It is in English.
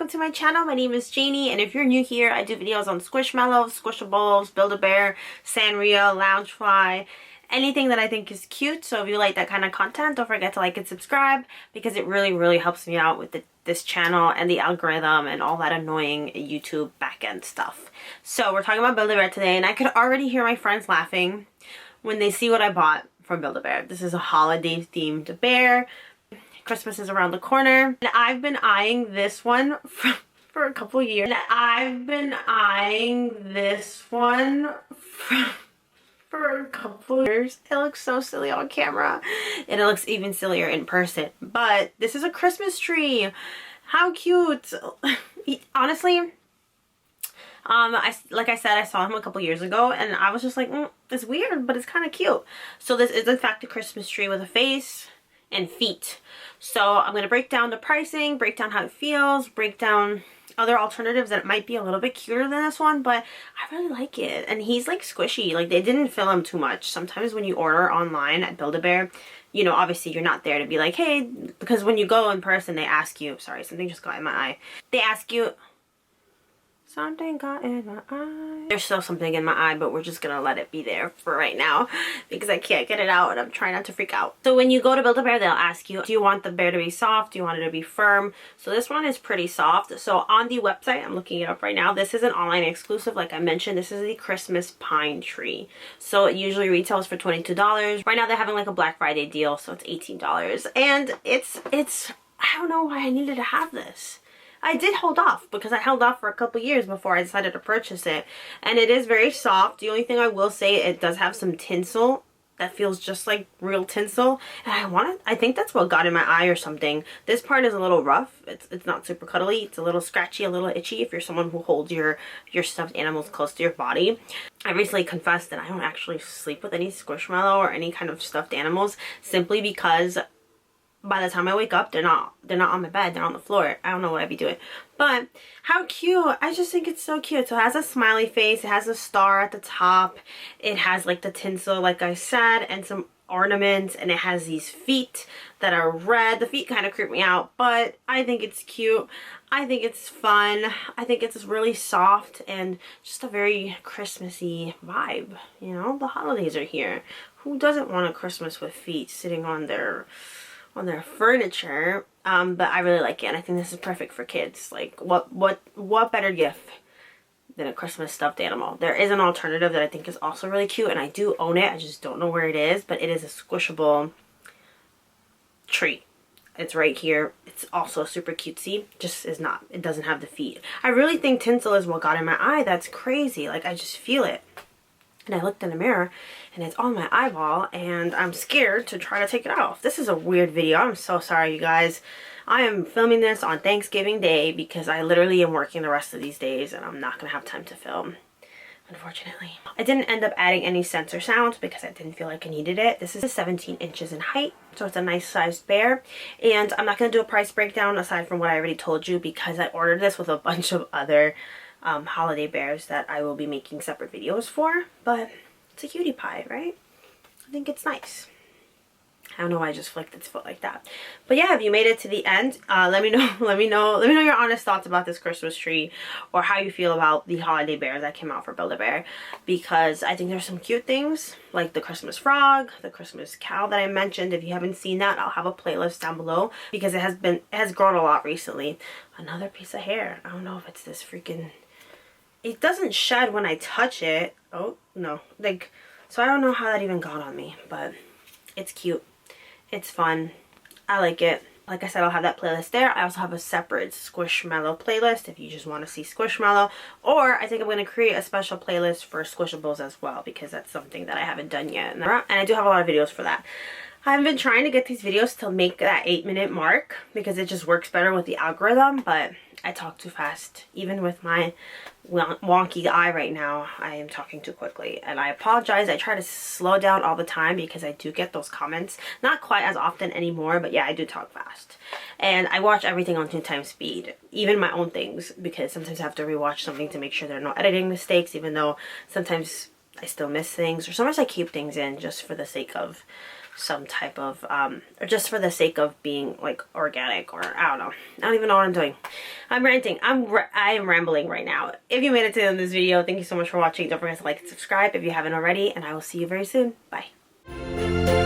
welcome to my channel. My name is Janie, and if you're new here, I do videos on squishmallows, squishables, Build-A-Bear, Sanrio, Loungefly, anything that I think is cute. So if you like that kind of content, don't forget to like and subscribe, because it really helps me out with this channel and the algorithm and all that annoying YouTube backend stuff. So we're talking about Build-A-Bear today, and I could already hear my friends laughing when they see what I bought from Build-A-Bear. This is a holiday themed bear. Christmas is around the corner, and I've been eyeing this one for a couple years. And I've been eyeing this one for a couple years. It looks so silly on camera, and it looks even sillier in person. But this is a Christmas tree. How cute! Honestly, like I said, I saw him a couple years ago, and I was just like, it's weird, but it's kind of cute. So this is in fact a Christmas tree with a face and feet. So I'm going to break down the pricing, break down how it feels, break down other alternatives that might be a little bit cuter than this one, but I really like it. And he's like squishy, like they didn't fill him too much. Sometimes when you order online at Build-A-Bear, you know, obviously you're not there to be like, hey, because when you go in person, they ask you, sorry, something just got in my eye. They ask you, something got in my eye. There's still something in my eye, but we're just gonna let it be there for right now because I can't get it out and I'm trying not to freak out. So when you go to Build-A-Bear, they'll ask you, do you want the bear to be soft? Do you want it to be firm? So this one is pretty soft. So on the website, I'm looking it up right now, this is an online exclusive. Like I mentioned, this is the Christmas pine tree. So it usually retails for $22. Right now they're having like a Black Friday deal, so it's $18. And it's I don't know why I needed to have this. I did hold off because I held off for a couple years before I decided to purchase it. And it is very soft. The only thing I will say, it does have some tinsel that feels just like real tinsel. And I think that's what got in my eye or something. This part is a little rough. It's not super cuddly. It's a little scratchy, a little itchy if you're someone who holds your stuffed animals close to your body. I recently confessed that I don't actually sleep with any squishmallow or any kind of stuffed animals, simply because by the time I wake up, they're not on my bed, they're on the floor. I don't know what I'd be doing. But how cute. I just think it's so cute. So it has a smiley face, it has a star at the top, it has like the tinsel like I said, and some ornaments, and it has these feet that are red. The feet kind of creep me out, but I think it's cute. I think it's fun. I think it's really soft and just a very Christmassy vibe. You know, the holidays are here. Who doesn't want a Christmas with feet sitting on their furniture? But I really like it, and I think this is perfect for kids. Like what better gift than a Christmas stuffed animal? There is an alternative that I think is also really cute, and I do own it. I just don't know where it is, but it is a squishable tree. It's right here. It's also super cutesy. Just is not. It doesn't have the feet. I really think tinsel is what got in my eye. That's crazy. Like I just feel it. And I looked in the mirror and it's on my eyeball, and I'm scared to try to take it off. This is a weird video. I'm so sorry, you guys. I am filming this on Thanksgiving Day because I literally am working the rest of these days and I'm not going to have time to film, unfortunately. I didn't end up adding any sensor sounds because I didn't feel like I needed it. This is 17 inches in height, so it's a nice sized bear. And I'm not going to do a price breakdown aside from what I already told you, because I ordered this with a bunch of other holiday bears that I will be making separate videos for. But it's a cutie pie, right? I think it's nice. I don't know why I just flicked its foot like that. But yeah, if you made it to the end, let me know your honest thoughts about this Christmas tree, or how you feel about the holiday bears that came out for Build-A-Bear, because I think there's some cute things like the Christmas frog, the Christmas cow that I mentioned. If you haven't seen that, I'll have a playlist down below because it has grown a lot recently. Another piece of hair. I don't know if it's this freaking, it doesn't shed when I touch it. Oh no, like, so I don't know how that even got on me, but it's cute. It's fun. I like it. Like I said, I'll have that playlist there. I also have a separate Squishmallow playlist if you just want to see Squishmallow. Or I think I'm going to create a special playlist for squishables as well, because that's something that I haven't done yet. And I do have a lot of videos for that. I've been trying to get these videos to make that 8-minute mark because it just works better with the algorithm, but I talk too fast. Even with my wonky eye right now, I am talking too quickly, and I apologize. I try to slow down all the time because I do get those comments. Not quite as often anymore, but yeah, I do talk fast. And I watch everything on 2x speed, even my own things, because sometimes I have to rewatch something to make sure there are no editing mistakes, even though sometimes I still miss things, or sometimes I keep things in just for the sake of some type of, or just for the sake of being like organic, or I don't know. I don't even know what I'm doing. I'm ranting. I am rambling right now. If you made it to the end of this video, thank you so much for watching. Don't forget to like and subscribe if you haven't already, and I will see you very soon. Bye.